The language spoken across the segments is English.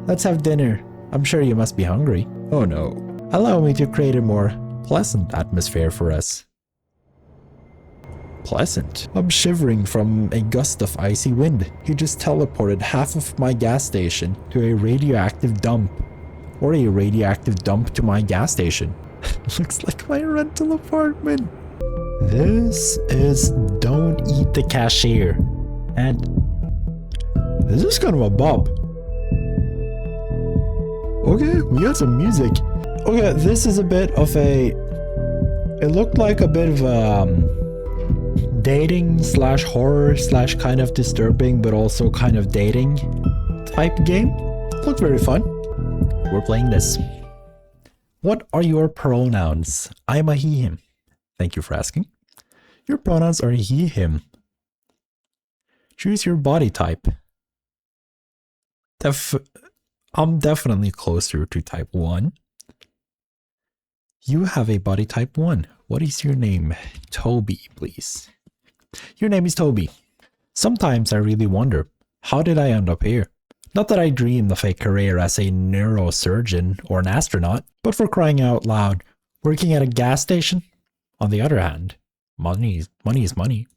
let's have dinner. I'm sure you must be hungry. Oh no. Allow me to create a more pleasant atmosphere for us. Pleasant? I'm shivering from a gust of icy wind. He just teleported half of my gas station to a radioactive dump. Or a radioactive dump to my gas station. Looks like my rental apartment. This is Don't Eat the Cashier. And this is kind of a bop. Okay, we got some music. Okay, this is a bit of a... It looked like a bit of dating slash horror slash kind of disturbing but also kind of dating type game. It looked very fun. We're playing this. What are your pronouns? I'm a he, him. Thank you for asking. Your pronouns are he, him. Choose your body type. I'm definitely closer to type 1. You have a body type 1. What is your name? Toby, please. Your name is Toby. Sometimes I really wonder, how did I end up here? Not that I dreamed of a career as a neurosurgeon or an astronaut, but for crying out loud, working at a gas station? On the other hand, money is money.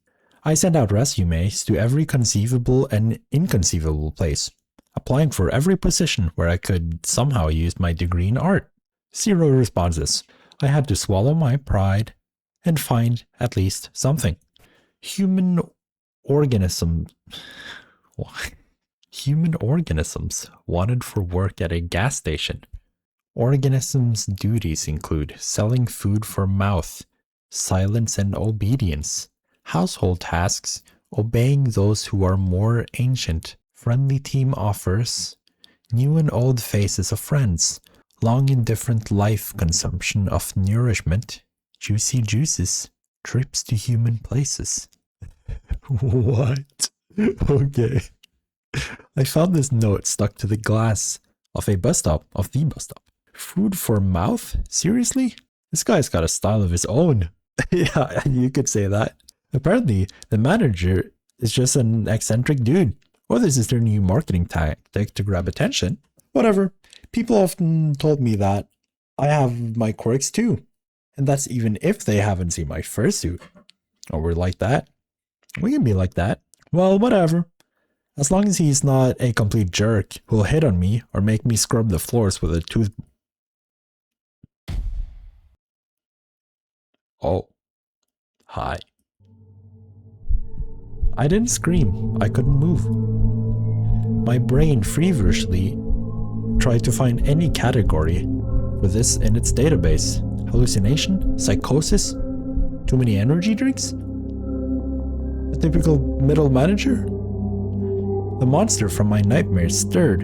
I send out resumes to every conceivable and inconceivable place, applying for every position where I could somehow use my degree in art. 0 responses. I had to swallow my pride and find at least something. Human organisms wanted for work at a gas station. Organisms' duties include selling food for mouth, silence and obedience, household tasks, obeying those who are more ancient, friendly team offers, new and old faces of friends, long indifferent life consumption of nourishment, juicy juices, trips to human places. What? Okay. I found this note stuck to the glass of the bus stop. Food for mouth? Seriously? This guy's got a style of his own. Yeah, you could say that. Apparently, the manager is just an eccentric dude. Or this is their new marketing tactic to grab attention. Whatever. People often told me that I have my quirks too. And that's even if they haven't seen my fursuit. Or we're like that. We can be like that. Well, whatever. As long as he's not a complete jerk who'll hit on me or make me scrub the floors with a tooth. Oh. Hi. I didn't scream. I couldn't move. My brain feverishly tried to find any category for this in its database. Hallucination? Psychosis? Too many energy drinks? A typical middle manager? The monster from my nightmares stirred.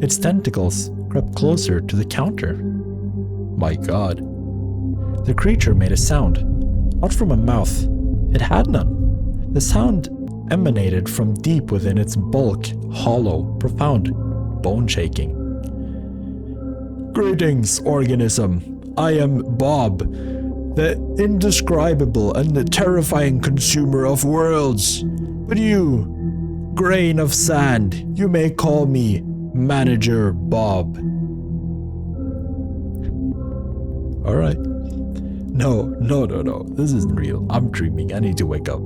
Its tentacles crept closer to the counter. My God. The creature made a sound, not from a mouth. It had none. The sound emanated from deep within its bulk, hollow, profound, bone-shaking. Greetings, organism. I am Bob, the indescribable and the terrifying consumer of worlds. But you, grain of sand, you may call me Manager Bob. Alright. No. This isn't real. I'm dreaming. I need to wake up.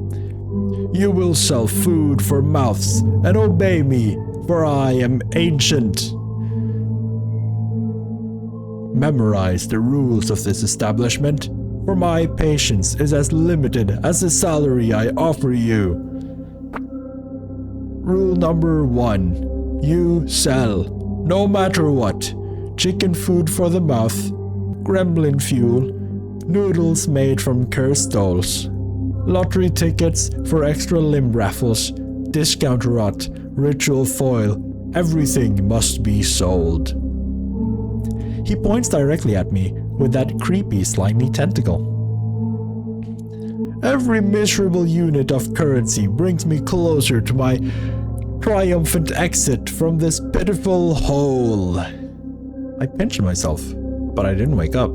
You will sell food for mouths and obey me, for I am ancient. Memorize the rules of this establishment, for my patience is as limited as the salary I offer you. Rule number 1. You sell, no matter what. Chicken food for the mouth, gremlin fuel, noodles made from cursed dolls, lottery tickets for extra limb raffles, discount rot, ritual foil, everything must be sold. He points directly at me with that creepy, slimy tentacle. Every miserable unit of currency brings me closer to my triumphant exit from this pitiful hole. I pinched myself, but I didn't wake up.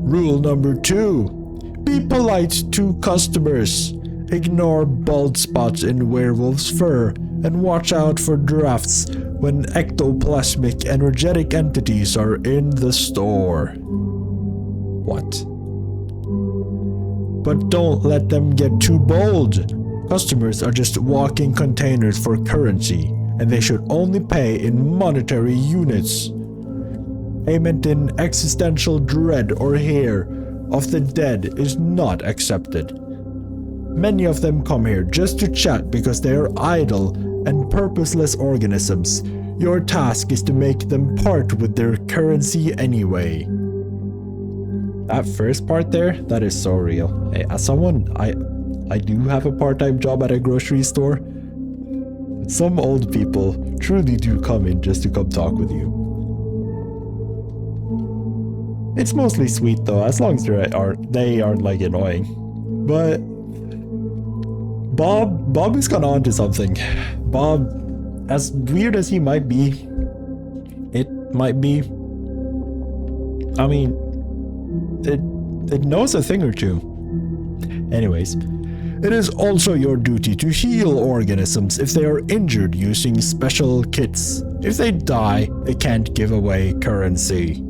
Rule number 2. Be polite to customers. Ignore bald spots in werewolf's fur and watch out for drafts when ectoplasmic energetic entities are in the store. What? But don't let them get too bold. Customers are just walking containers for currency, and they should only pay in monetary units. Payment in existential dread or hair of the dead is not accepted. Many of them come here just to chat because they are idle and purposeless organisms. Your task is to make them part with their currency anyway. That first part there, that is so real. Hey, as someone, I do have a part-time job at a grocery store. Some old people truly do come in just to come talk with you. It's mostly sweet though, as long as they aren't like annoying. But Bob is gone on to something. Bob, as weird as he might be, it might be, I mean, it knows a thing or two. Anyways, it is also your duty to heal organisms if they are injured using special kits. If they die, they can't give away currency.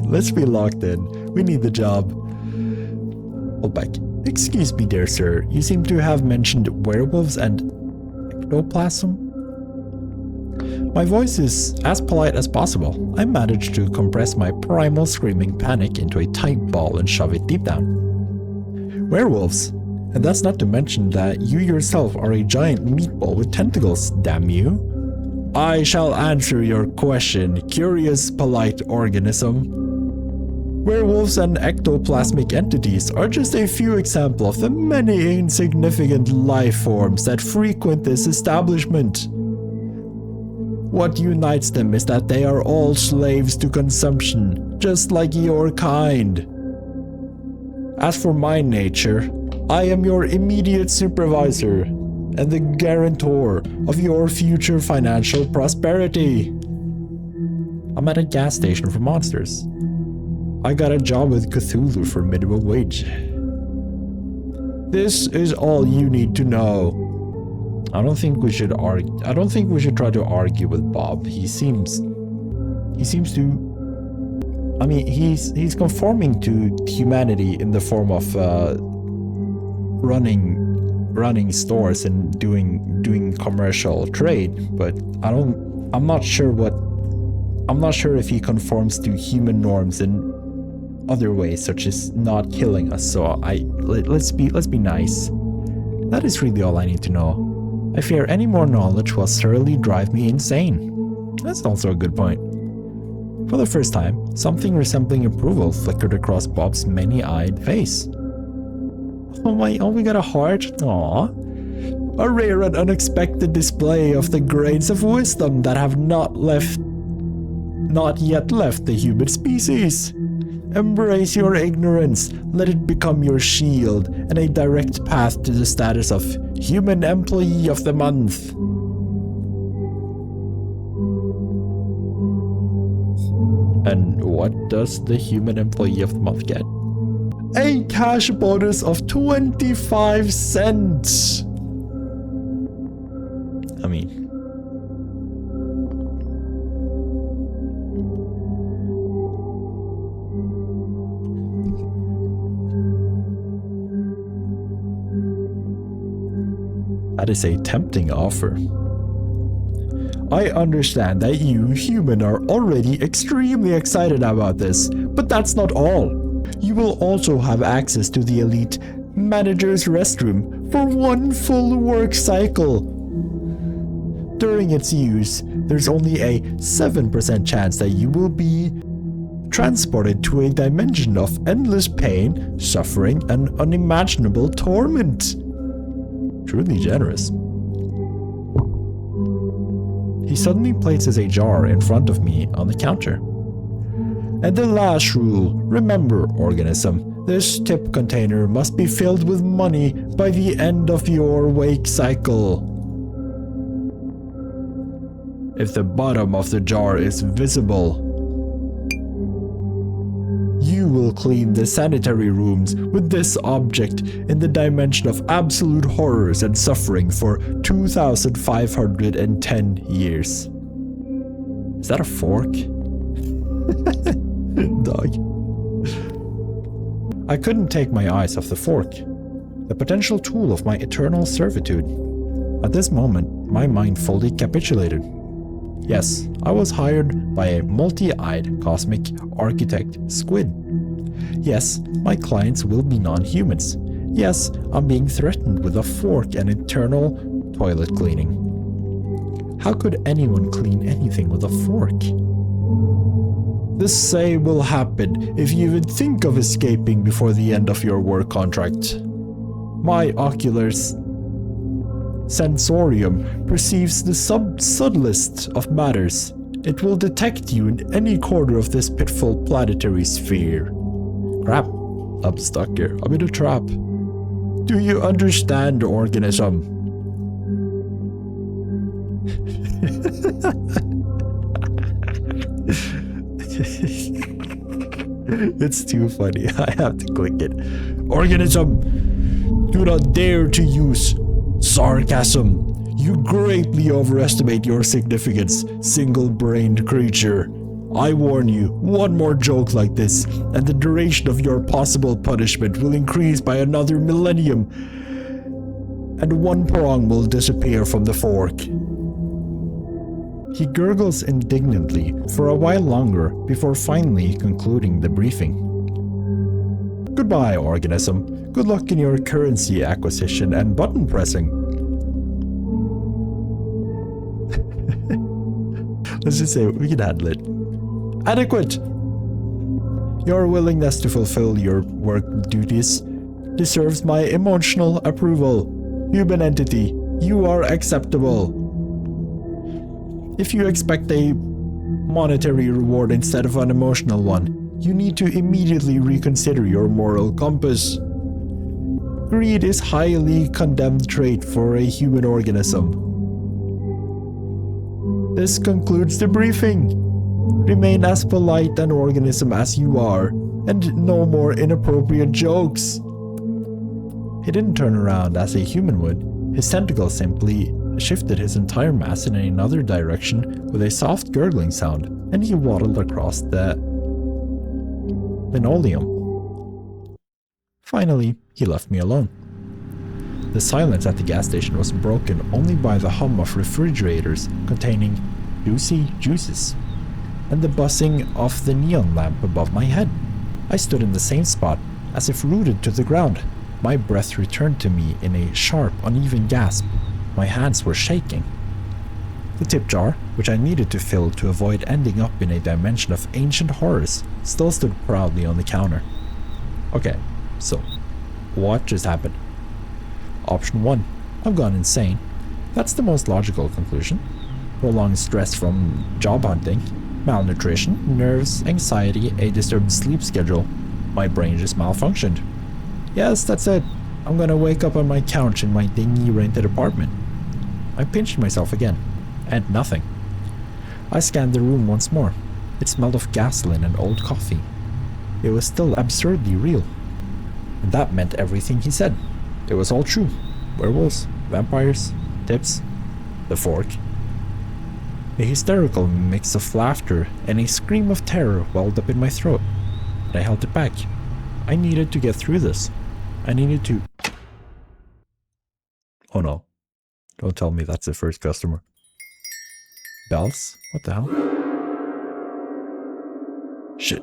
Let's be locked in. We need the job. Hold back. Excuse me, dear sir. You seem to have mentioned werewolves and ectoplasm. My voice is as polite as possible. I managed to compress my primal screaming panic into a tight ball and shove it deep down. Werewolves. And that's not to mention that you yourself are a giant meatball with tentacles, damn you. I shall answer your question, curious polite organism. Werewolves and ectoplasmic entities are just a few examples of the many insignificant life forms that frequent this establishment. What unites them is that they are all slaves to consumption, just like your kind. As for my nature, I am your immediate supervisor and the guarantor of your future financial prosperity. I'm at a gas station for monsters. I got a job with Cthulhu for minimum wage. This is all you need to know. I don't think we should try to argue with Bob. He seems to, I mean, he's conforming to humanity in the form of running stores and doing commercial trade, but I'm not sure if he conforms to human norms in other ways, such as not killing us. So let's be nice. That is really all I need to know. I fear any more knowledge will surely drive me insane. That's also a good point. For the first time, something resembling approval flickered across Bob's many-eyed face. Oh, we got a heart? Aww. A rare and unexpected display of the grains of wisdom that have not yet left the human species. Embrace your ignorance, let it become your shield and a direct path to the status of Human Employee of the Month. And what does the Human Employee of the Month get? A cash bonus of 25 cents! I mean... that is a tempting offer. I understand that you, human, are already extremely excited about this, but that's not all. You will also have access to the elite manager's restroom for one full work cycle. During its use, there's only a 7% chance that you will be transported to a dimension of endless pain, suffering, and unimaginable torment. Truly generous. He suddenly places a jar in front of me on the counter. And the last rule, remember, organism, this tip container must be filled with money by the end of your wake cycle. If the bottom of the jar is visible, will clean the sanitary rooms with this object in the dimension of absolute horrors and suffering for 2,510 years. Is that a fork? Dog. I couldn't take my eyes off the fork, the potential tool of my eternal servitude. At this moment, my mind fully capitulated. Yes, I was hired by a multi-eyed cosmic architect squid. Yes, my clients will be non-humans. Yes, I'm being threatened with a fork and eternal toilet cleaning. How could anyone clean anything with a fork? The say will happen if you even think of escaping before the end of your work contract. My ocular sensorium perceives the subtlest of matters. It will detect you in any corner of this pitiful planetary sphere. Crap, I'm stuck here. I'm in a trap. Do you understand, organism? It's too funny. I have to click it. Organism, do not dare to use sarcasm. You greatly overestimate your significance, single-brained creature. I warn you, one more joke like this, and the duration of your possible punishment will increase by another millennium, and one prong will disappear from the fork. He gurgles indignantly for a while longer before finally concluding the briefing. Goodbye, organism. Good luck in your currency acquisition and button pressing. Let's just say we can handle it. Adequate! Your willingness to fulfill your work duties deserves my emotional approval. Human entity, you are acceptable. If you expect a monetary reward instead of an emotional one, you need to immediately reconsider your moral compass. Greed is a highly condemned trait for a human organism. This concludes the briefing. Remain as polite an organism as you are, and no more inappropriate jokes. He didn't turn around as a human would. His tentacle simply shifted his entire mass in another direction with a soft gurgling sound, and he waddled across the linoleum. Finally, he left me alone. The silence at the gas station was broken only by the hum of refrigerators containing juicy juices, and the buzzing of the neon lamp above my head. I stood in the same spot, as if rooted to the ground. My breath returned to me in a sharp, uneven gasp. My hands were shaking. The tip jar, which I needed to fill to avoid ending up in a dimension of ancient horrors, still stood proudly on the counter. Okay, so, what just happened? Option 1. I've gone insane. That's the most logical conclusion. Prolonged stress from job hunting, malnutrition, nerves, anxiety, a disturbed sleep schedule. My brain just malfunctioned. Yes, that's it. I'm gonna wake up on my couch in my dingy rented apartment. I pinched myself again, and nothing. I scanned the room once more. It smelled of gasoline and old coffee. It was still absurdly real. And that meant everything he said. It was all true. Werewolves, vampires, tips, the fork. A hysterical mix of laughter and a scream of terror welled up in my throat. But I held it back. I needed to get through this. I needed to... Oh no. Don't tell me that's the first customer. Bells? What the hell? Shit.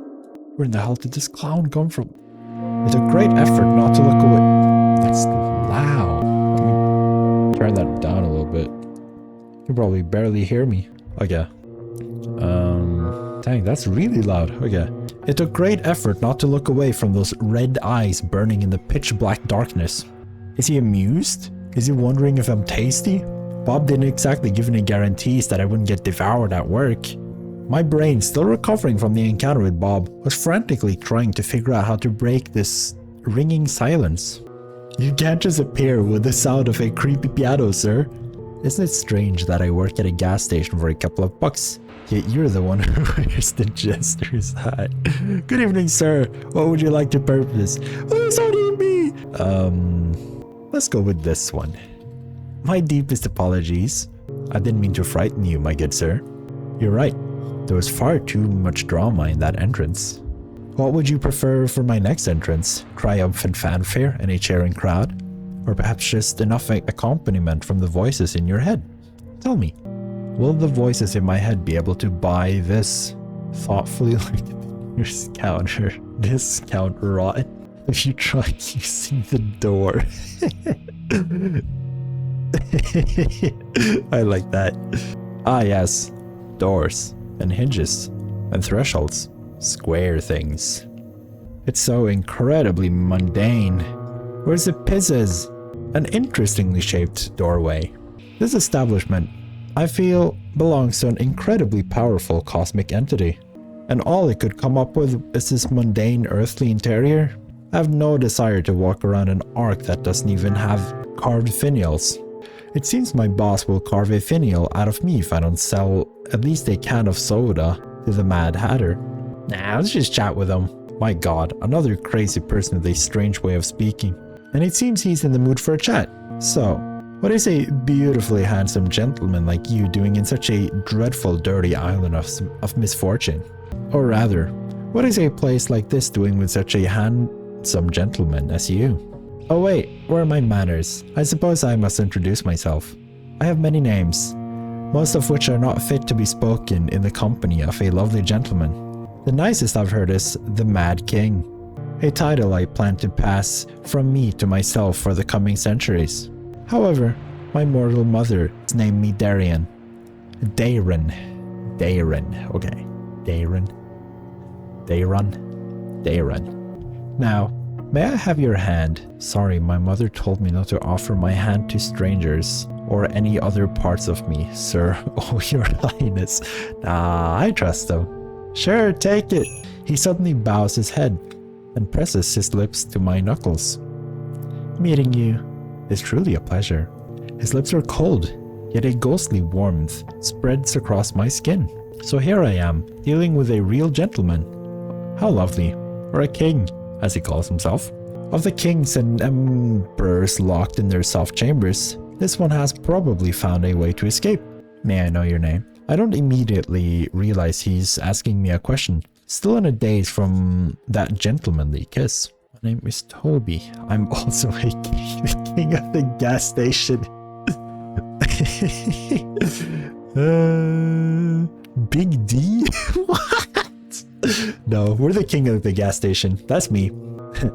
Where in the hell did this clown come from? It took great effort not to look away. That's loud. Let me turn that down a little bit. You can probably barely hear me. Okay. Dang, that's really loud. Okay. It took great effort not to look away from those red eyes burning in the pitch black darkness. Is he amused? Is he wondering if I'm tasty? Bob didn't exactly give any guarantees that I wouldn't get devoured at work. My brain, still recovering from the encounter with Bob, was frantically trying to figure out how to break this ringing silence. You can't just appear with the sound of a creepy piano, sir. Isn't it strange that I work at a gas station for a couple of bucks, Yet you're the one who wears the jester's hat. Good evening, sir. What would you like to purchase? Oh, it's only me. Let's go with this one. My deepest apologies. I didn't mean to frighten you, my good sir. You're right. There was far too much drama in that entrance. What would you prefer for my next entrance? Triumphant fanfare and a cheering crowd? Or perhaps just enough accompaniment from the voices in your head? Tell me, will the voices in my head be able to buy this thoughtfully like discount rod if you try using the door? I like that. Ah yes, doors and hinges and thresholds, square things. It's so incredibly mundane. Where's the pizzas? An interestingly shaped doorway. This establishment, I feel, belongs to an incredibly powerful cosmic entity. And all it could come up with is this mundane earthly interior. I have no desire to walk around an ark that doesn't even have carved finials. It seems my boss will carve a finial out of me if I don't sell at least a can of soda to the Mad Hatter. Nah, let's just chat with him. My god, another crazy person with a strange way of speaking. And it seems he's in the mood for a chat. So, what is a beautifully handsome gentleman like you doing in such a dreadful dirty island of misfortune? Or rather, what is a place like this doing with such a handsome gentleman as you? Oh wait, where are my manners? I suppose I must introduce myself. I have many names, most of which are not fit to be spoken in the company of a lovely gentleman. The nicest I've heard is the Mad King, a title I plan to pass from me to myself for the coming centuries. However, my mortal mother has named me Darien. Dayron. Okay. Dayron. Now, may I have your hand? Sorry, my mother told me not to offer my hand to strangers or any other parts of me, sir. Oh, your highness. Nah, I trust him. Sure, take it. He suddenly bows his head and presses his lips to my knuckles. Meeting you is truly a pleasure. His lips are cold, yet a ghostly warmth spreads across my skin. So here I am, dealing with a real gentleman. How lovely. Or a king, as he calls himself. Of the kings and emperors locked in their soft chambers, this one has probably found a way to escape. May I know your name? I don't immediately realize he's asking me a question, still in a daze from that gentlemanly kiss. My name is Toby. I'm also a king, the king of the gas station. Big D? What? No, we're the king of the gas station. That's me.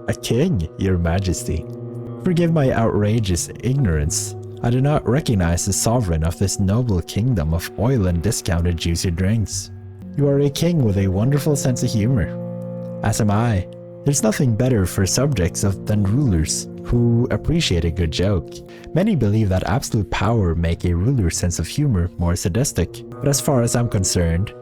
A king, your majesty. Forgive my outrageous ignorance. I do not recognize the sovereign of this noble kingdom of oil and discounted juicy drinks. You are a king with a wonderful sense of humor. As am I. There's nothing better for subjects than rulers who appreciate a good joke. Many believe that absolute power make a ruler's sense of humor more sadistic, but as far as I'm concerned,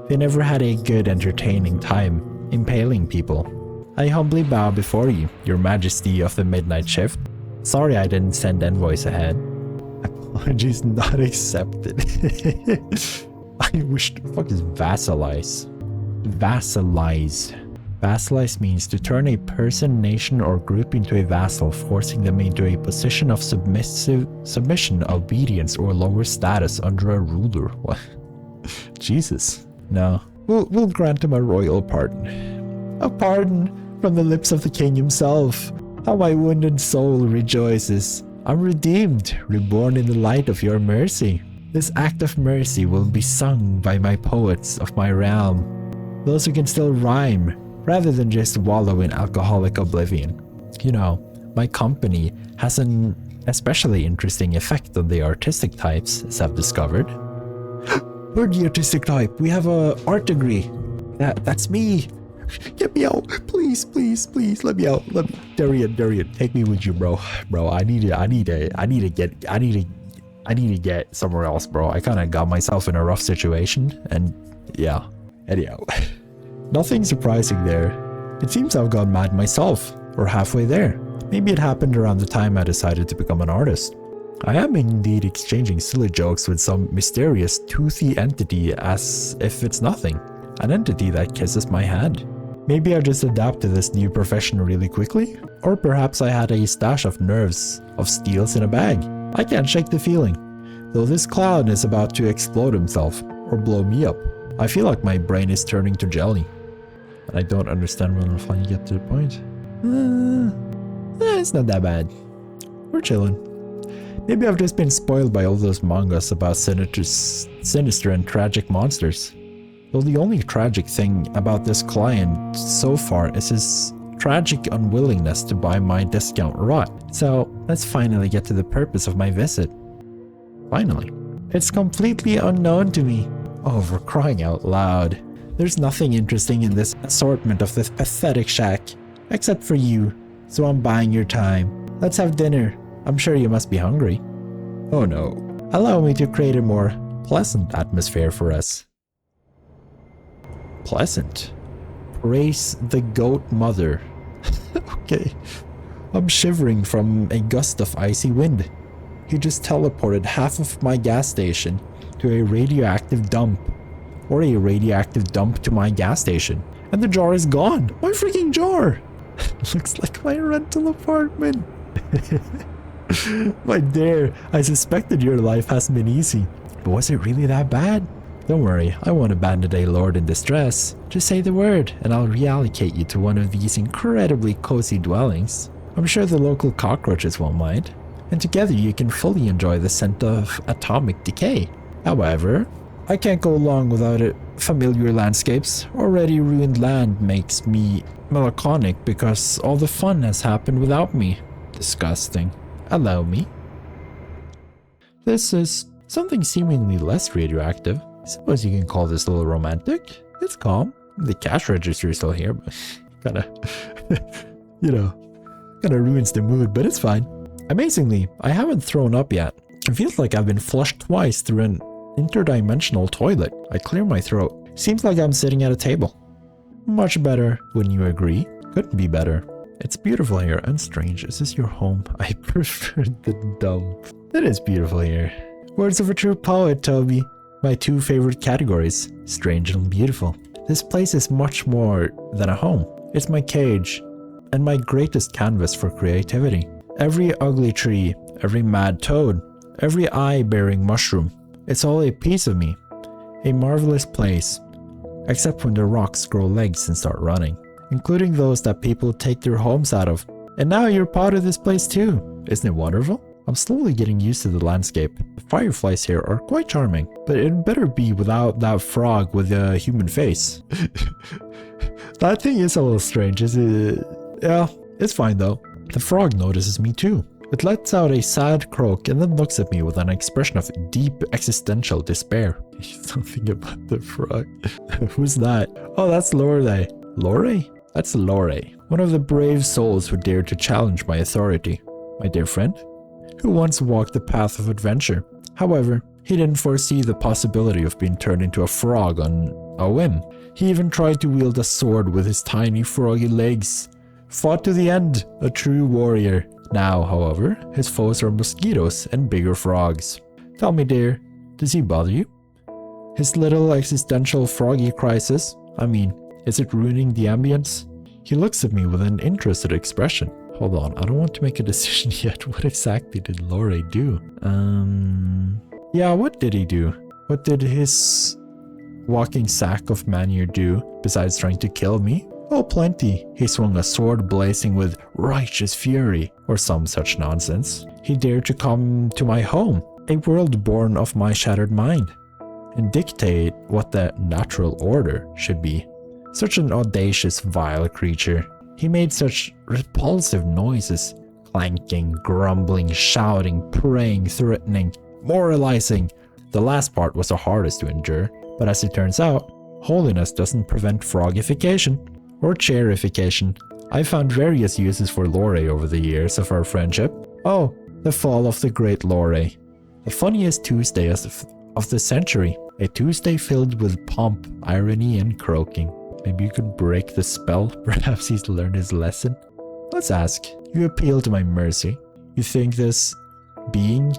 they never had a good entertaining time impaling people. I humbly bow before you, your majesty of the midnight shift. Sorry I didn't send envoys ahead. Apologies not accepted. I wish the fuck is vassalize? Vassalize. Vassalize means to turn a person, nation, or group into a vassal, forcing them into a position of submission, obedience, or lower status under a ruler. What? Jesus. No. We'll grant him a royal pardon. A pardon from the lips of the king himself. How my wounded soul rejoices. I'm redeemed, reborn in the light of your mercy. This act of mercy will be sung by my poets of my realm, those who can still rhyme, rather than just wallow in alcoholic oblivion. You know, my company has an especially interesting effect on the artistic types, as I've discovered. We're the artistic type. We have a art degree. That's me. Get me out, please, let me out. Darian, take me with you, bro. I need to get somewhere else, bro. I kind of got myself in a rough situation, and yeah. Anyhow, nothing surprising there. It seems I've gone mad myself, or halfway there. Maybe it happened around the time I decided to become an artist. I am indeed exchanging silly jokes with some mysterious toothy entity as if it's nothing. An entity that kisses my hand. Maybe I just adapt to this new profession really quickly? Or perhaps I had a stash of nerves of steels in a bag. I can't shake the feeling. Though this clown is about to explode himself or blow me up. I feel like my brain is turning to jelly. And I don't understand when I finally get to the point. It's not that bad. We're chilling. Maybe I've just been spoiled by all those mangas about sinister and tragic monsters. Though the only tragic thing about this client so far is his tragic unwillingness to buy my discount rot. So let's finally get to the purpose of my visit. Finally. It's completely unknown to me. Oh, for crying out loud. There's nothing interesting in this assortment of this pathetic shack. Except for you. So I'm buying your time. Let's have dinner. I'm sure you must be hungry. Oh no. Allow me to create a more pleasant atmosphere for us. Pleasant? Praise the goat mother. Okay. I'm shivering from a gust of icy wind. He just teleported half of my gas station to a radioactive dump. Or a radioactive dump to my gas station. And the jar is gone. My freaking jar! Looks like my rental apartment. My dear, I suspected your life hasn't been easy. But was it really that bad? Don't worry, I won't abandon a lord in distress. Just say the word, and I'll reallocate you to one of these incredibly cozy dwellings. I'm sure the local cockroaches won't mind. And together you can fully enjoy the scent of atomic decay. However, I can't go long without it. Familiar landscapes. Already ruined land makes me melancholic because all the fun has happened without me. Disgusting. Allow me. This is something seemingly less radioactive. I suppose you can call this a little romantic. It's calm. The cash register is still here, but kinda, kinda ruins the mood, but it's fine. Amazingly, I haven't thrown up yet. It feels like I've been flushed twice through an interdimensional toilet. I clear my throat. Seems like I'm sitting at a table. Much better, wouldn't you agree? Couldn't be better. It's beautiful here and strange. Is this your home? I prefer the dump. It is beautiful here. Words of a true poet, Toby. My two favorite categories, strange and beautiful. This place is much more than a home. It's my cage and my greatest canvas for creativity. Every ugly tree, every mad toad, every eye-bearing mushroom. It's all a piece of me. A marvelous place. Except when the rocks grow legs and start running. Including those that people take their homes out of. And now you're part of this place too. Isn't it wonderful? I'm slowly getting used to the landscape. The fireflies here are quite charming. But it better be without that frog with a human face. That thing is a little strange, is it? Yeah, it's fine though. The frog notices me too. It lets out a sad croak and then looks at me with an expression of deep existential despair. Something about the frog. Who's that? Oh, that's Lore. Lore? That's Lore, one of the brave souls who dared to challenge my authority. My dear friend, who once walked the path of adventure. However, he didn't foresee the possibility of being turned into a frog on a whim. He even tried to wield a sword with his tiny froggy legs. Fought to the end, a true warrior. Now, however, his foes are mosquitoes and bigger frogs. Tell me, dear, does he bother you? His little existential froggy crisis? I mean, is it ruining the ambience? He looks at me with an interested expression. Hold on, I don't want to make a decision yet. What exactly did Lore do? Yeah, what did he do? What did his walking sack of manure do besides trying to kill me? Oh, plenty. He swung a sword blazing with righteous fury, or some such nonsense. He dared to come to my home, a world born of my shattered mind, and dictate what the natural order should be. Such an audacious, vile creature. He made such repulsive noises, clanking, grumbling, shouting, praying, threatening, moralizing. The last part was the hardest to endure, but as it turns out, holiness doesn't prevent frogification. Or chairification. I found various uses for Lore over the years of our friendship. Oh, the fall of the great Lore. The funniest Tuesday of the century. A Tuesday filled with pomp, irony, and croaking. Maybe you could break the spell. Perhaps he's learned his lesson. Let's ask. You appeal to my mercy. You think this being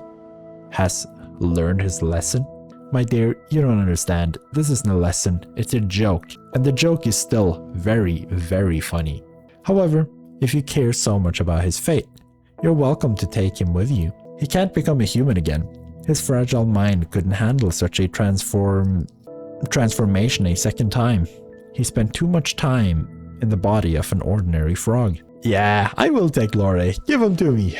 has learned his lesson? My dear, you don't understand. This isn't a lesson, it's a joke. And the joke is still very, very funny. However, if you care so much about his fate, you're welcome to take him with you. He can't become a human again. His fragile mind couldn't handle such a transformation a second time. He spent too much time in the body of an ordinary frog. Yeah, I will take Lore. Give him to me.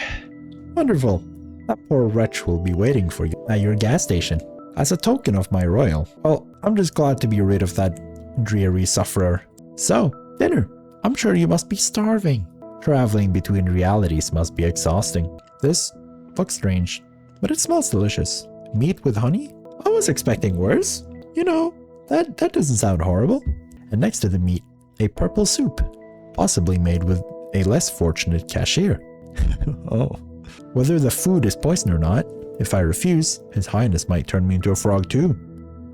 Wonderful. That poor wretch will be waiting for you at your gas station. As a token of my royal. Well, I'm just glad to be rid of that dreary sufferer. So, dinner. I'm sure you must be starving. Traveling between realities must be exhausting. This looks strange, but it smells delicious. Meat with honey? I was expecting worse. You know, that doesn't sound horrible. And next to the meat, a purple soup, possibly made with a less fortunate cashier. Oh. Whether the food is poison or not, if I refuse, His Highness might turn me into a frog too.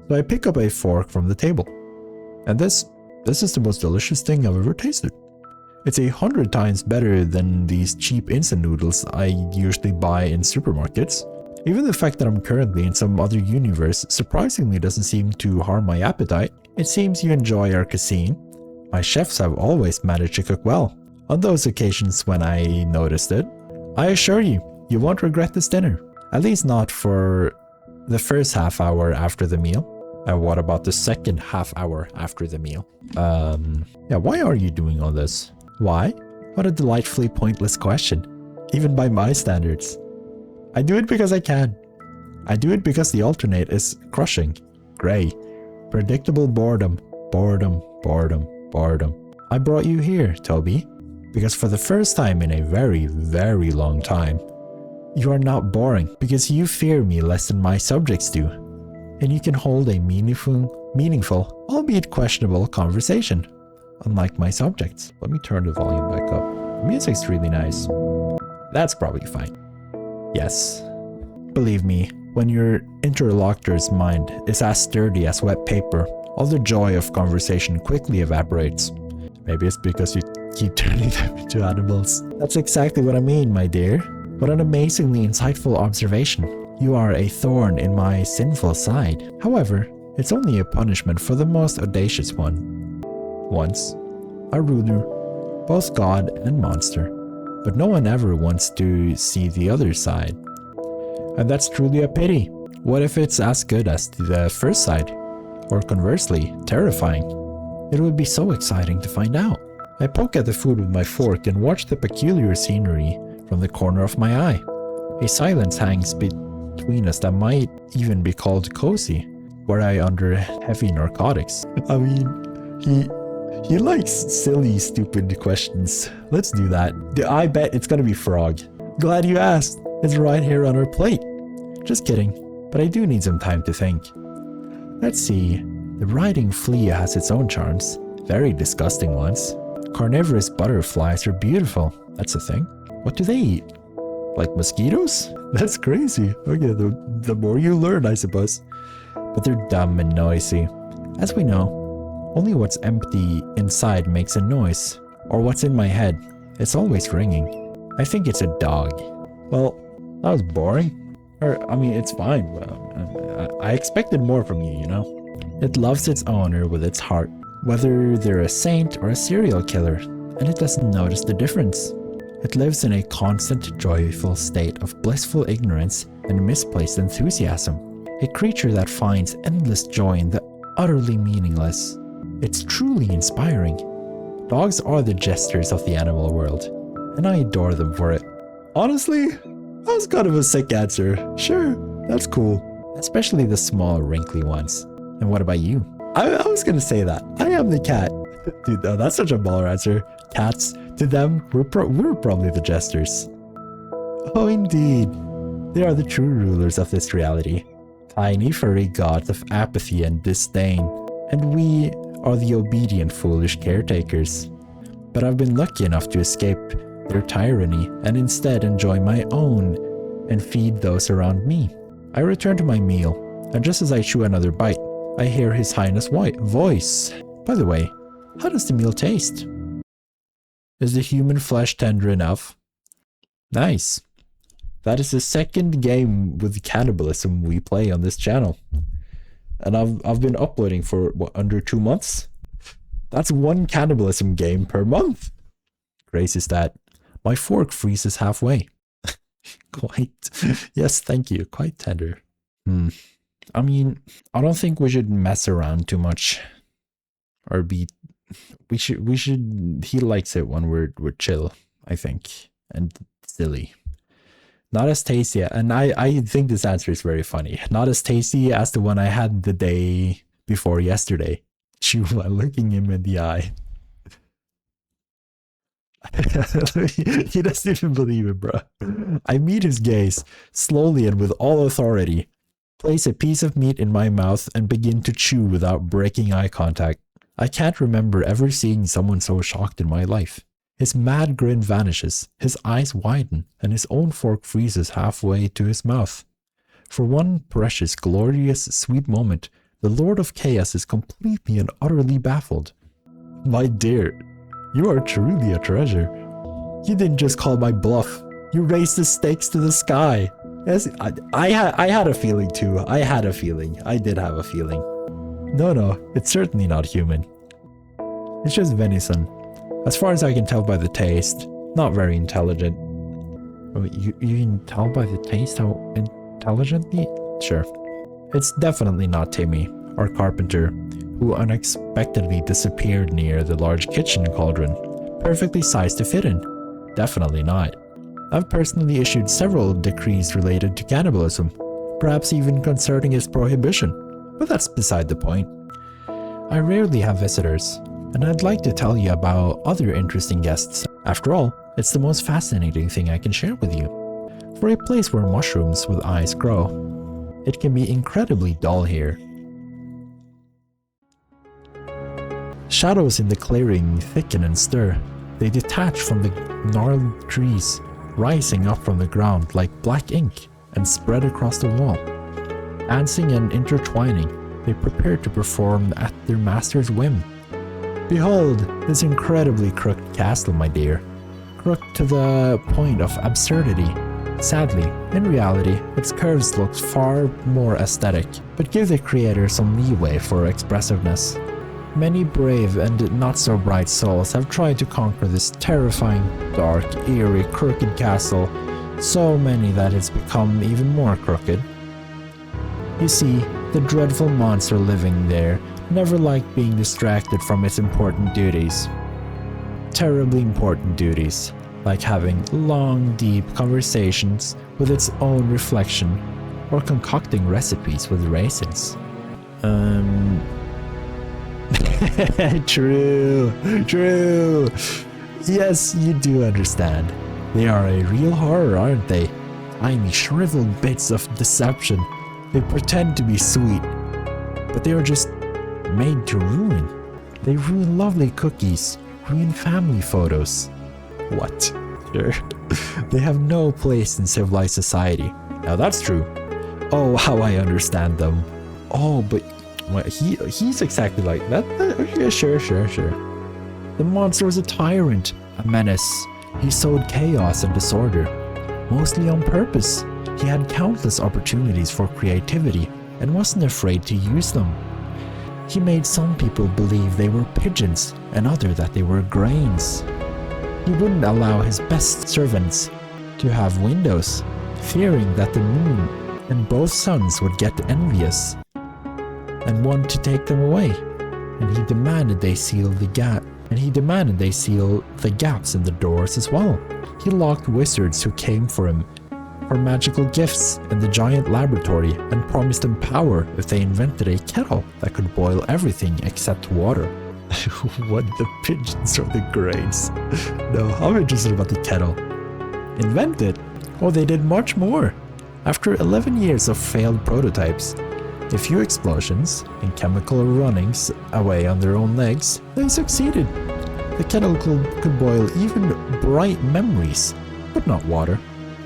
So I pick up a fork from the table. And this is the most delicious thing I've ever tasted. It's 100 times better than these cheap instant noodles I usually buy in supermarkets. Even the fact that I'm currently in some other universe surprisingly doesn't seem to harm my appetite. It seems you enjoy our cuisine. My chefs have always managed to cook well. On those occasions when I noticed it, I assure you, you won't regret this dinner. At least not for the first half hour after the meal. And what about the second half hour after the meal? Yeah, why are you doing all this? Why? What a delightfully pointless question. Even by my standards. I do it because I can. I do it because the alternate is crushing. Gray. Predictable boredom. Boredom. Boredom. Boredom. I brought you here, Toby, because for the first time in a very, very long time, you are not boring because you fear me less than my subjects do. And you can hold a meaningful, albeit questionable conversation. Unlike my subjects. Let me turn the volume back up. The music's really nice. That's probably fine. Yes. Believe me, when your interlocutor's mind is as sturdy as wet paper, all the joy of conversation quickly evaporates. Maybe it's because you keep turning them into animals. That's exactly what I mean, my dear. What an amazingly insightful observation. You are a thorn in my sinful side. However, it's only a punishment for the most audacious one. Once, a ruler, both god and monster, but no one ever wants to see the other side. And that's truly a pity. What if it's as good as the first side? Or conversely, terrifying? It would be so exciting to find out. I poke at the food with my fork and watch the peculiar scenery from the corner of my eye. A silence hangs between us that might even be called cozy, were I under heavy narcotics. I mean, he likes silly, stupid questions. Let's do that. I bet it's gonna be frog. Glad you asked. It's right here on our plate. Just kidding, but I do need some time to think. Let's see. The riding flea has its own charms. Very disgusting ones. Carnivorous butterflies are beautiful. That's a thing. What do they eat? Like mosquitoes? That's crazy. Okay, the more you learn, I suppose. But they're dumb and noisy. As we know, only what's empty inside makes a noise. Or what's in my head. It's always ringing. I think it's a dog. Well, that was boring. I mean, it's fine. I expected more from you, you know? It loves its owner with its heart, whether they're a saint or a serial killer, and it doesn't notice the difference. It lives in a constant, joyful state of blissful ignorance and misplaced enthusiasm, a creature that finds endless joy in the utterly meaningless. It's truly inspiring. Dogs are the jesters of the animal world, and I adore them for it. Honestly, that was kind of a sick answer. Sure, that's cool. Especially the small, wrinkly ones. And what about you? I was gonna say that. I am the cat. Dude, that's such a baller answer. Cats, to them, we're probably the jesters. Oh, indeed. They are the true rulers of this reality. Tiny, furry gods of apathy and disdain. And we are the obedient, foolish caretakers. But I've been lucky enough to escape their tyranny and instead enjoy my own and feed those around me. I return to my meal, and just as I chew another bite, I hear His Highness' voice. By the way, how does the meal taste? Is the human flesh tender enough? Nice. That is the second game with cannibalism we play on this channel. And I've been uploading for, what, under 2 months? That's one cannibalism game per month. Crazy stat. My fork freezes halfway. Quite. Yes, thank you. Quite tender. I mean, I don't think we should mess around too much. Or be... We should... He likes it when we're chill, I think. And silly. Not as tasty, and I think this answer is very funny. Not as tasty as the one I had the day before yesterday. Chew while looking him in the eye. He doesn't even believe it, bro. I meet his gaze, slowly and with all authority. Place a piece of meat in my mouth and begin to chew without breaking eye contact. I can't remember ever seeing someone so shocked in my life. His mad grin vanishes, his eyes widen, and his own fork freezes halfway to his mouth. For one precious, glorious, sweet moment, the Lord of Chaos is completely and utterly baffled. My dear, you are truly a treasure. You didn't just call my bluff, you raised the stakes to the sky. Yes, I had a feeling too. I had a feeling. I did have a feeling. No, it's certainly not human. It's just venison. As far as I can tell by the taste, not very intelligent. You can tell by the taste how intelligently? Sure. It's definitely not Timmy, our carpenter, who unexpectedly disappeared near the large kitchen cauldron, perfectly sized to fit in. Definitely not. I've personally issued several decrees related to cannibalism, perhaps even concerning its prohibition, but that's beside the point. I rarely have visitors, and I'd like to tell you about other interesting guests. After all, it's the most fascinating thing I can share with you. For a place where mushrooms with eyes grow, it can be incredibly dull here. Shadows in the clearing thicken and stir. They detach from the gnarled trees, rising up from the ground like black ink and spread across the wall. Dancing and intertwining, they prepare to perform at their master's whim. Behold this incredibly crooked castle, my dear. Crooked to the point of absurdity. Sadly, in reality, its curves look far more aesthetic, but give the creator some leeway for expressiveness. Many brave and not-so-bright souls have tried to conquer this terrifying, dark, eerie, crooked castle, so many that it's become even more crooked. You see, the dreadful monster living there never liked being distracted from its important duties. Terribly important duties, like having long, deep conversations with its own reflection, or concocting recipes with raisins. True. Yes, you do understand. They are a real horror, aren't they? Tiny, shriveled bits of deception. They pretend to be sweet, but they are just made to ruin. They ruin lovely cookies, ruin family photos. What? Sure. They have no place in civilized society. Now that's true. Oh, how I understand them. Oh, but he's exactly like that. Yeah, sure. The monster was a tyrant, a menace. He sowed chaos and disorder, mostly on purpose. He had countless opportunities for creativity and wasn't afraid to use them. He made some people believe they were pigeons and others that they were grains. He wouldn't allow his best servants to have windows, fearing that the moon and both suns would get envious and want to take them away. And he demanded they seal the gaps in the doors as well. He locked wizards who came for him for magical gifts in the giant laboratory and promised them power if they invented a kettle that could boil everything except water. What, the pigeons or the grains? No, I'm interested about the kettle. Invented? Oh, they did much more. After 11 years of failed prototypes, a few explosions, and chemical runnings away on their own legs, they succeeded. The kettle could boil even bright memories, but not water.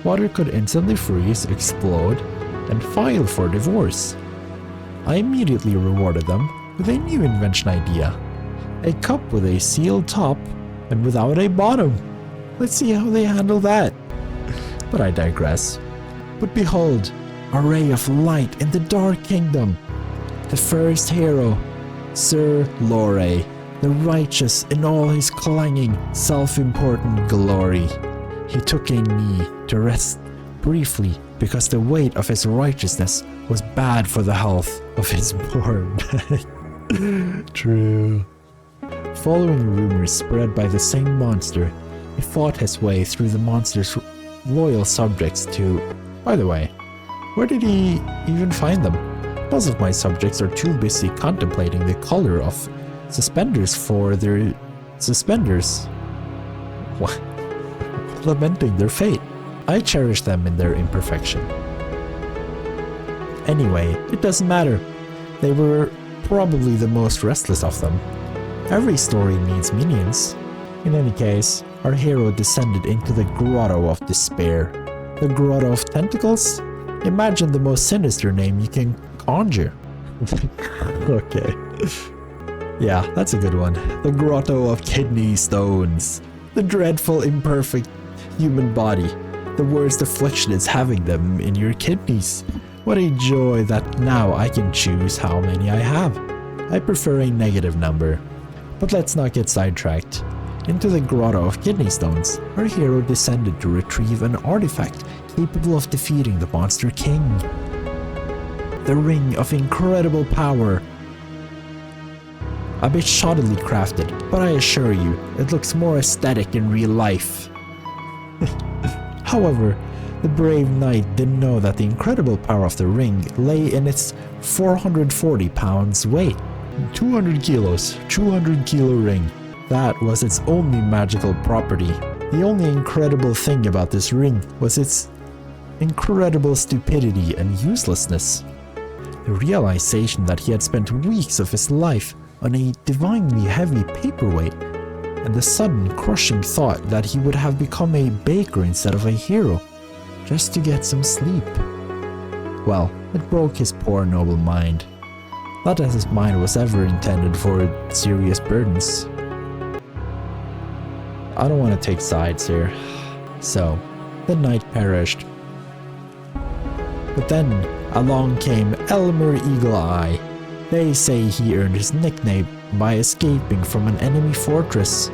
Water could instantly freeze, explode, and file for divorce. I immediately rewarded them with a new invention idea. A cup with a sealed top and without a bottom. Let's see how they handle that. But I digress. But behold, a ray of light in the dark kingdom. The first hero, Sir Lorre, the righteous in all his clanging, self-important glory. He took a knee to rest briefly because the weight of his righteousness was bad for the health of his poor back. True. Following rumors spread by the same monster, he fought his way through the monster's loyal subjects to... By the way, where did he even find them? Most of my subjects are too busy contemplating the color of suspenders for their suspenders. What? Lamenting their fate. I cherish them in their imperfection. Anyway, it doesn't matter. They were probably the most restless of them. Every story needs minions. In any case, our hero descended into the Grotto of Despair. The Grotto of Tentacles? Imagine the most sinister name you can conjure. Okay. Yeah, that's a good one. The Grotto of Kidney Stones. The dreadful, imperfect human body. The worst affliction is having them in your kidneys. What a joy that now I can choose how many I have. I prefer a negative number. But let's not get sidetracked. Into the Grotto of Kidney Stones, our hero descended to retrieve an artifact capable of defeating the Monster King. The Ring of Incredible Power. A bit shoddily crafted, but I assure you, it looks more aesthetic in real life. However, the brave knight didn't know that the incredible power of the ring lay in its 440 pounds weight. 200 kilos, 200 kilo ring. That was its only magical property. The only incredible thing about this ring was its incredible stupidity and uselessness. The realization that he had spent weeks of his life on a divinely heavy paperweight, and the sudden crushing thought that he would have become a baker instead of a hero, just to get some sleep. Well, it broke his poor noble mind. Not as his mind was ever intended for serious burdens. I don't want to take sides here. So, the knight perished. But then, along came Elmer Eagle Eye. They say he earned his nickname by escaping from an enemy fortress.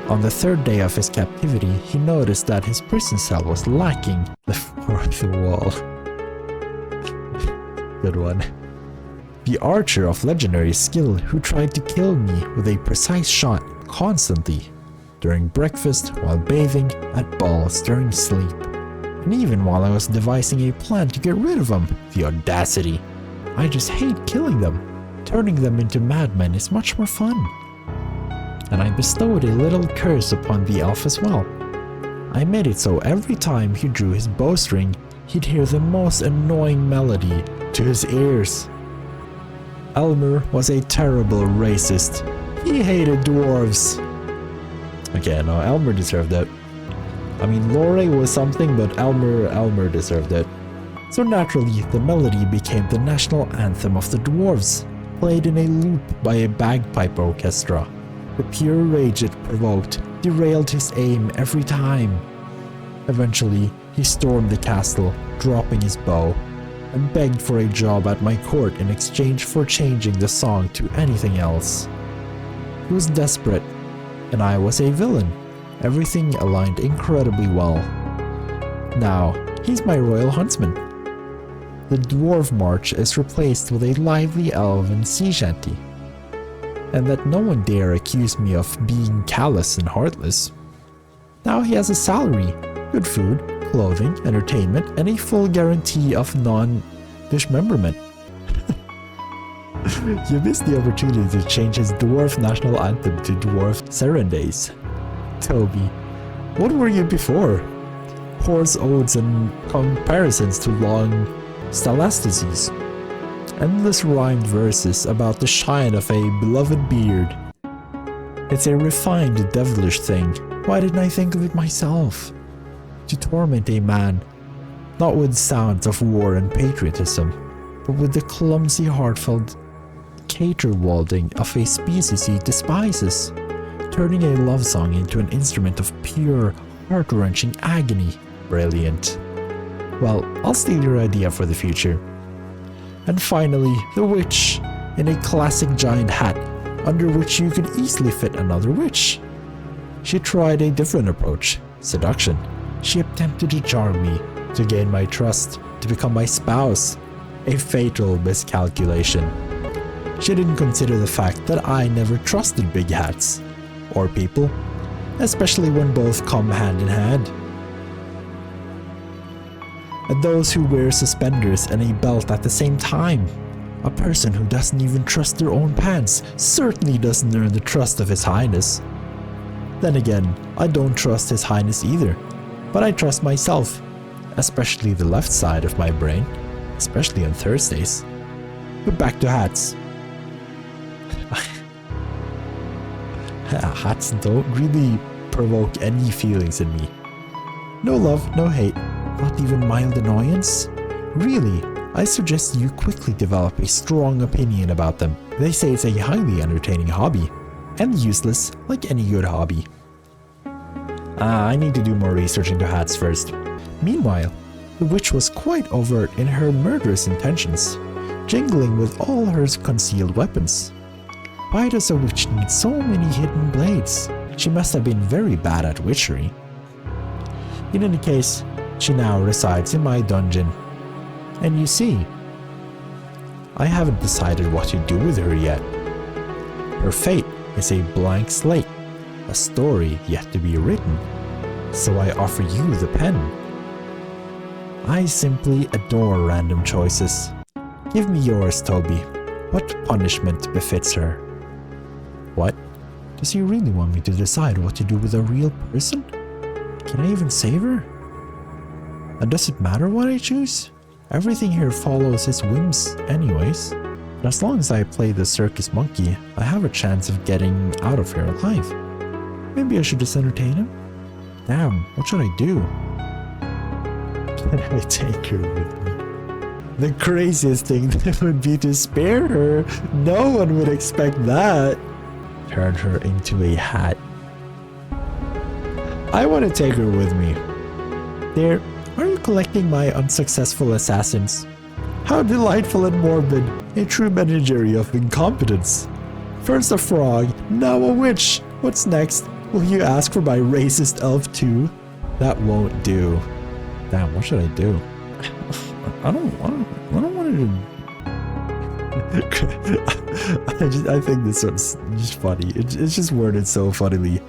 On the third day of his captivity, he noticed that his prison cell was lacking the fourth wall. Good one. The archer of legendary skill who tried to kill me with a precise shot constantly, during breakfast, while bathing, at balls, during sleep, and even while I was devising a plan to get rid of him. The audacity. I just hate killing them. Turning them into madmen is much more fun. And I bestowed a little curse upon the elf as well. I made it so every time he drew his bowstring, he'd hear the most annoying melody to his ears. Elmer was a terrible racist. He hated dwarves. Okay, no, Elmer deserved it. I mean, Lorre was something, but Elmer deserved it. So naturally, the melody became the national anthem of the dwarves, played in a loop by a bagpipe orchestra. The pure rage it provoked derailed his aim every time. Eventually, he stormed the castle, dropping his bow, and begged for a job at my court in exchange for changing the song to anything else. He was desperate, and I was a villain. Everything aligned incredibly well. Now, he's my royal huntsman. The dwarf march is replaced with a lively elven sea shanty. And that no one dare accuse me of being callous and heartless. Now he has a salary, good food, clothing, entertainment, and a full guarantee of non-dismemberment. You missed the opportunity to change his dwarf national anthem to dwarf serenades. Toby, what were you before? Hoarse odes and comparisons to long stalastices. Endless rhymed verses about the shine of a beloved beard. It's a refined, devilish thing. Why didn't I think of it myself? To torment a man, not with sounds of war and patriotism, but with the clumsy, heartfelt caterwauling of a species he despises, turning a love song into an instrument of pure, heart-wrenching agony. Brilliant. Well, I'll steal your idea for the future. And finally, the witch, in a classic giant hat, under which you could easily fit another witch. She tried a different approach, seduction. She attempted to charm me, to gain my trust, to become my spouse. A fatal miscalculation. She didn't consider the fact that I never trusted big hats, or people, especially when both come hand in hand. And those who wear suspenders and a belt at the same time. A person who doesn't even trust their own pants certainly doesn't earn the trust of His Highness. Then again, I don't trust His Highness either, but I trust myself, especially the left side of my brain, especially on Thursdays. But back to hats. Hats don't really provoke any feelings in me. No love, no hate, not even mild annoyance. Really, I suggest you quickly develop a strong opinion about them. They say it's a highly entertaining hobby, and useless like any good hobby. I need to do more research into hats first. Meanwhile, the witch was quite overt in her murderous intentions, jingling with all her concealed weapons. Why does a witch need so many hidden blades? She must have been very bad at witchery. In any case, she now resides in my dungeon. And you see, I haven't decided what to do with her yet. Her fate is a blank slate, a story yet to be written. So I offer you the pen. I simply adore random choices. Give me yours, Toby. What punishment befits her? What? Does he really want me to decide what to do with a real person? Can I even save her? And does it matter what I choose? Everything here follows his whims anyways. But as long as I play the circus monkey, I have a chance of getting out of here alive. Maybe I should just entertain him? Damn, what should I do? Can I take her with me? The craziest thing would be to spare her. No one would expect that. Turn her into a hat. I want to take her with me. There, are you collecting my unsuccessful assassins? How delightful and morbid, a true menagerie of incompetence. First a frog, now a witch. What's next? Will you ask for my racist elf too? That won't do. Damn, what should I do? I don't want to. I think this one's just funny. It's just worded so funnily.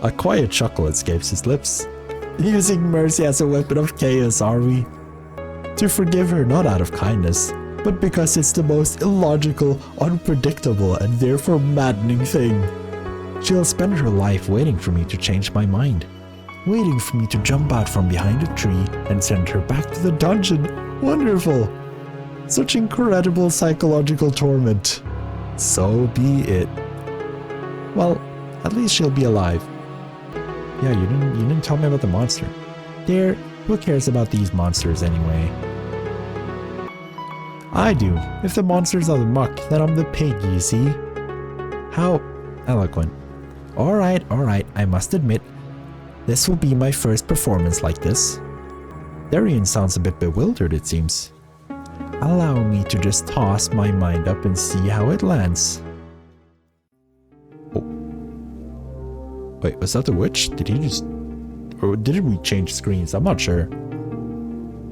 A quiet chuckle escapes his lips. Using mercy as a weapon of chaos, are we? To forgive her not out of kindness, but because it's the most illogical, unpredictable, and therefore maddening thing. She'll spend her life waiting for me to change my mind. Waiting for me to jump out from behind a tree and send her back to the dungeon. Wonderful! Such incredible psychological torment. So be it. Well, at least she'll be alive. Yeah, you didn't tell me about the monster. There, who cares about these monsters anyway? I do. If the monsters are the muck, then I'm the pig, you see? How eloquent. Alright, I must admit, this will be my first performance like this. Darian sounds a bit bewildered, it seems. Allow me to just toss my mind up and see how it lands. Oh. Wait, was that the witch? Did he just... Or did we change screens? I'm not sure.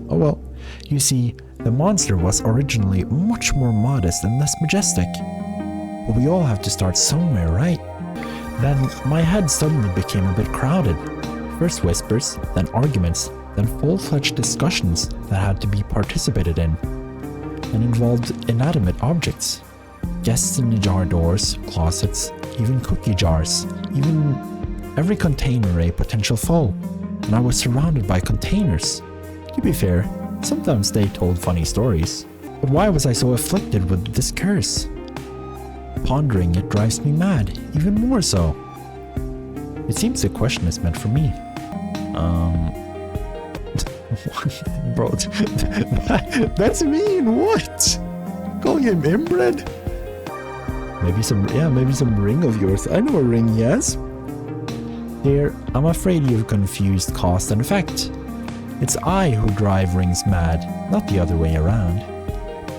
Oh well. You see, the monster was originally much more modest and less majestic. But we all have to start somewhere, right? Then my head suddenly became a bit crowded. First whispers, then arguments, then full-fledged discussions that had to be participated in, and involved inanimate objects. Guests in the jar doors, closets, even cookie jars, even every container a potential foe, and I was surrounded by containers. To be fair, sometimes they told funny stories, but why was I so afflicted with this curse? Pondering it drives me mad, even more so. It seems the question is meant for me. Bro, that's mean, what? Calling him inbred? Maybe some ring of yours. I know a ring he has. There, I'm afraid you've confused cause and effect. It's I who drive rings mad, not the other way around.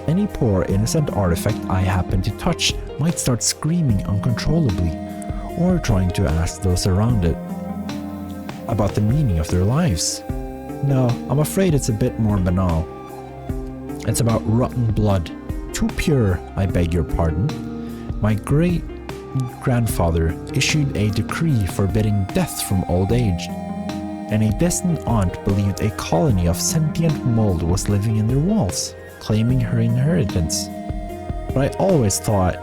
Any poor innocent artifact I happen to touch might start screaming uncontrollably, or trying to ask those around it about the meaning of their lives. No, I'm afraid it's a bit more banal. It's about rotten blood. Too pure, I beg your pardon. My great-grandfather issued a decree forbidding death from old age, and a distant aunt believed a colony of sentient mold was living in their walls, claiming her inheritance. But I always thought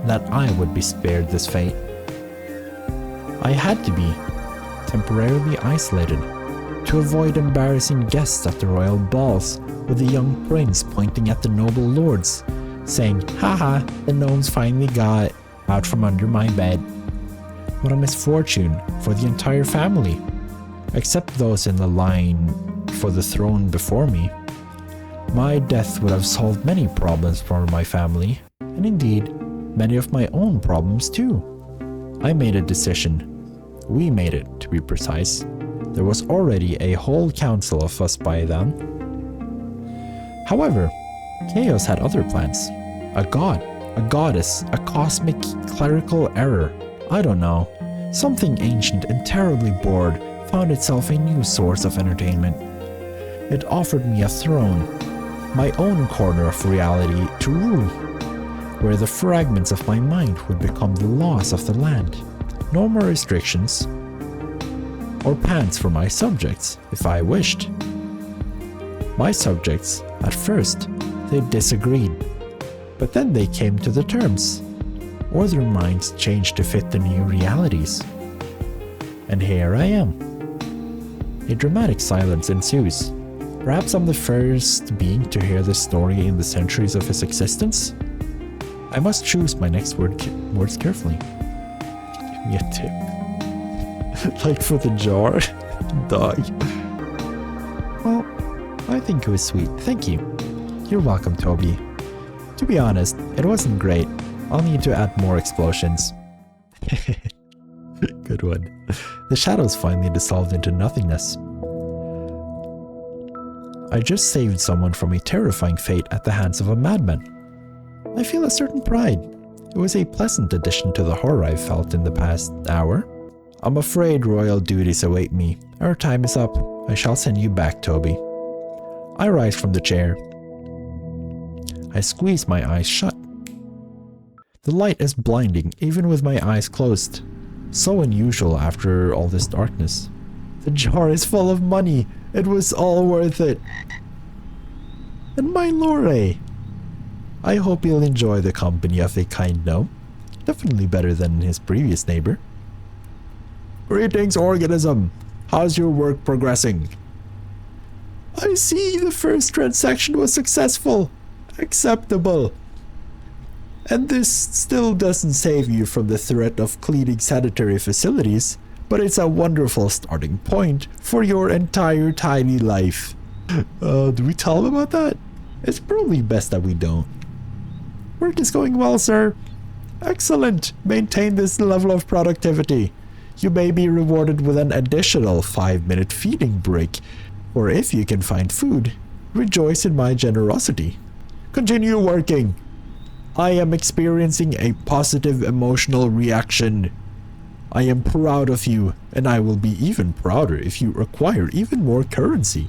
that I would be spared this fate. I had to be temporarily isolated to avoid embarrassing guests at the royal balls, with the young prince pointing at the noble lords, saying, "Haha, the gnomes finally got out from under my bed." What a misfortune for the entire family, except those in the line for the throne before me. My death would have solved many problems for my family, and indeed, many of my own problems too. I made a decision. We made it, to be precise. There was already a whole council of us by then. However, Chaos had other plans. A god, a goddess, a cosmic clerical error. I don't know. Something ancient and terribly bored found itself a new source of entertainment. It offered me a throne, my own corner of reality to rule, where the fragments of my mind would become the laws of the land. No more restrictions or pants for my subjects, if I wished. My subjects, at first, they disagreed, but then they came to the terms, or their minds changed to fit the new realities. And here I am. A dramatic silence ensues. Perhaps I'm the first being to hear this story in the centuries of his existence? I must choose my next words carefully. Give me a tip. Like for the jar? Dog. Well, I think it was sweet. Thank you. You're welcome, Toby. To be honest, it wasn't great. I'll need to add more explosions. Good one. The shadows finally dissolved into nothingness. I just saved someone from a terrifying fate at the hands of a madman. I feel a certain pride. It was a pleasant addition to the horror I've felt in the past hour. I'm afraid royal duties await me. Our time is up. I shall send you back, Toby. I rise from the chair. I squeeze my eyes shut. The light is blinding, even with my eyes closed. So unusual after all this darkness. The jar is full of money. It was all worth it. And my Lore. I hope he'll enjoy the company of a kind gnome. Definitely better than his previous neighbor. Greetings, organism. How's your work progressing? I see the first transaction was successful. Acceptable. And this still doesn't save you from the threat of cleaning sanitary facilities, but it's a wonderful starting point for your entire tiny life. Do we tell him about that? It's probably best that we don't. Work is going well, sir. Excellent. Maintain this level of productivity. You may be rewarded with an additional 5-minute feeding break, or if you can find food, rejoice in my generosity. Continue working. I am experiencing a positive emotional reaction. I am proud of you, and I will be even prouder if you acquire even more currency.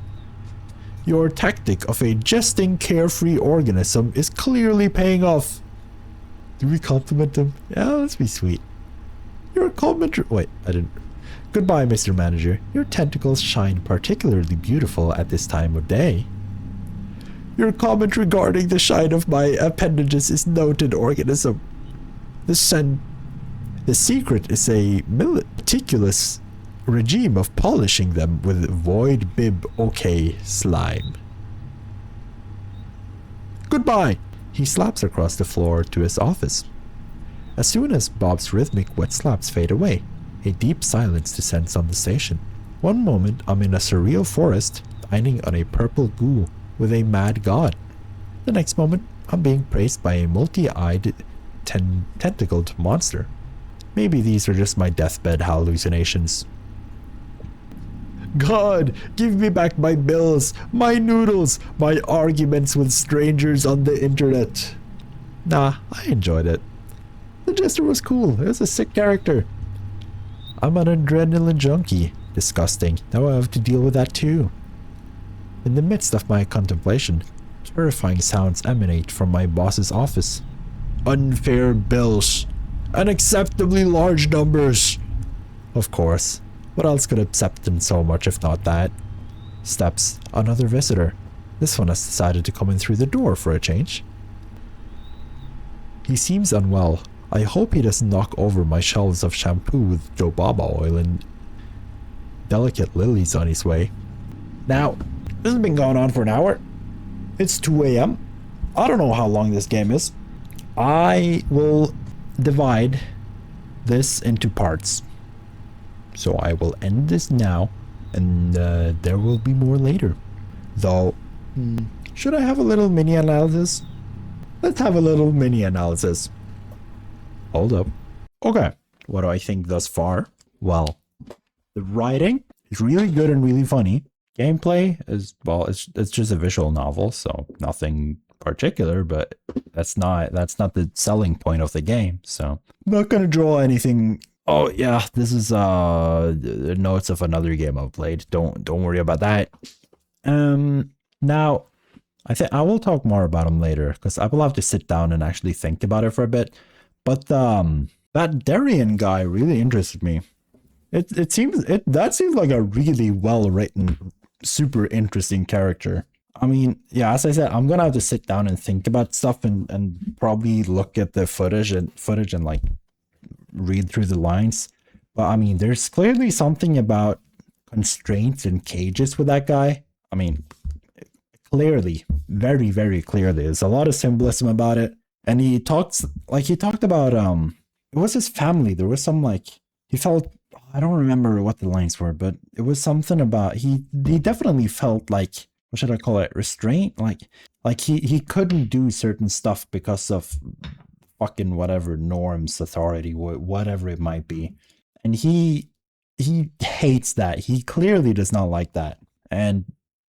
Your tactic of a jesting, carefree organism is clearly paying off. Do we compliment him? Yeah, let's be sweet. Your comment... Wait, I didn't... Goodbye, Mr. Manager. Your tentacles shine particularly beautiful at this time of day. Your comment regarding the shine of my appendages is noted, organism. The secret is a meticulous regime of polishing them with void bib okay slime. Goodbye! He slaps across the floor to his office. As soon as Bob's rhythmic wet slaps fade away, a deep silence descends on the station. One moment I'm in a surreal forest, dining on a purple goo with a mad god. The next moment, I'm being praised by a multi-eyed, tentacled monster. Maybe these are just my deathbed hallucinations. God, give me back my bills, my noodles, my arguments with strangers on the internet. Nah, I enjoyed it. The Jester was cool. It was a sick character. I'm an adrenaline junkie. Disgusting. Now I have to deal with that too. In the midst of my contemplation, terrifying sounds emanate from my boss's office. Unfair bills. Unacceptably large numbers. Of course. What else could upset them so much if not that? Steps. Another visitor. This one has decided to come in through the door for a change. He seems unwell. I hope he doesn't knock over my shelves of shampoo with jojoba oil and delicate lilies on his way. Now, this has been going on for an hour. It's 2 a.m. I don't know how long this game is. I will divide this into parts. So I will end this now, and there will be more later. Though, should I have a little mini analysis? Let's have a little mini analysis. Hold up. Okay, what do I think thus far? Well, the writing is really good and really funny. Gameplay is, well, it's just a visual novel, so nothing particular, but that's not the selling point of the game. So I'm not gonna draw anything. Oh yeah, this is the notes of another game I've played. Don't worry about that. Now I think I will talk more about them later because I will have to sit down and actually think about it for a bit. But that Darien guy really interested me. That seems like a really well written, super interesting character. I mean, yeah, as I said, I'm gonna have to sit down and think about stuff and probably look at the footage and like read through the lines. But I mean, there's clearly something about constraints and cages with that guy. I mean, clearly, very, very clearly, there's a lot of symbolism about it. And he talked about it was his family. There was some like he felt, I don't remember what the lines were, but it was something about he definitely felt like, what should I call it, restraint, like he couldn't do certain stuff because of fucking whatever norms, authority, whatever it might be. And he hates that. He clearly does not like that. And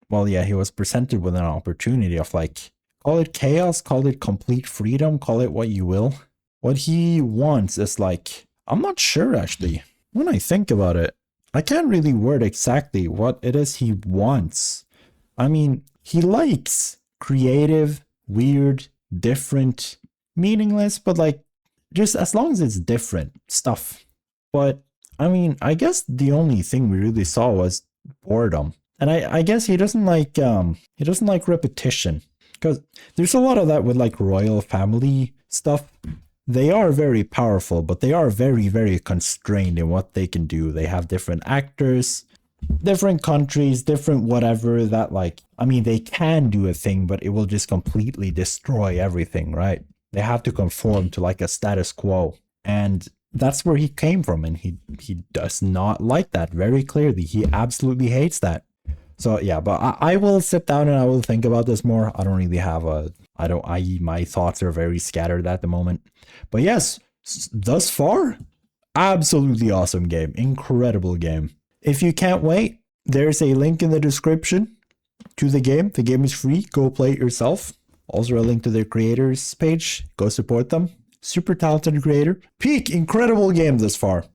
well, yeah, he was presented with an opportunity of like, call it chaos, call it complete freedom, call it what you will. What he wants is like, I'm not sure actually. When I think about it, I can't really word exactly what it is he wants. I mean, he likes creative, weird, different, meaningless, but like, just as long as it's different stuff. But I mean, I guess the only thing we really saw was boredom. And I guess he doesn't like repetition. Because there's a lot of that with like royal family stuff. They are very powerful, but they are very, very constrained in what they can do. They have different actors, different countries, different whatever that like, I mean, they can do a thing, but it will just completely destroy everything, right? They have to conform to like a status quo. And that's where he came from. And he does not like that very clearly. He absolutely hates that. So yeah, but I will sit down and I will think about this more. I don't really have my thoughts are very scattered at the moment. But yes, thus far, absolutely awesome game. Incredible game. If you can't wait, there's a link in the description to the game. The game is free. Go play it yourself. Also a link to their creators page. Go support them. Super talented creator. Peak incredible game thus far.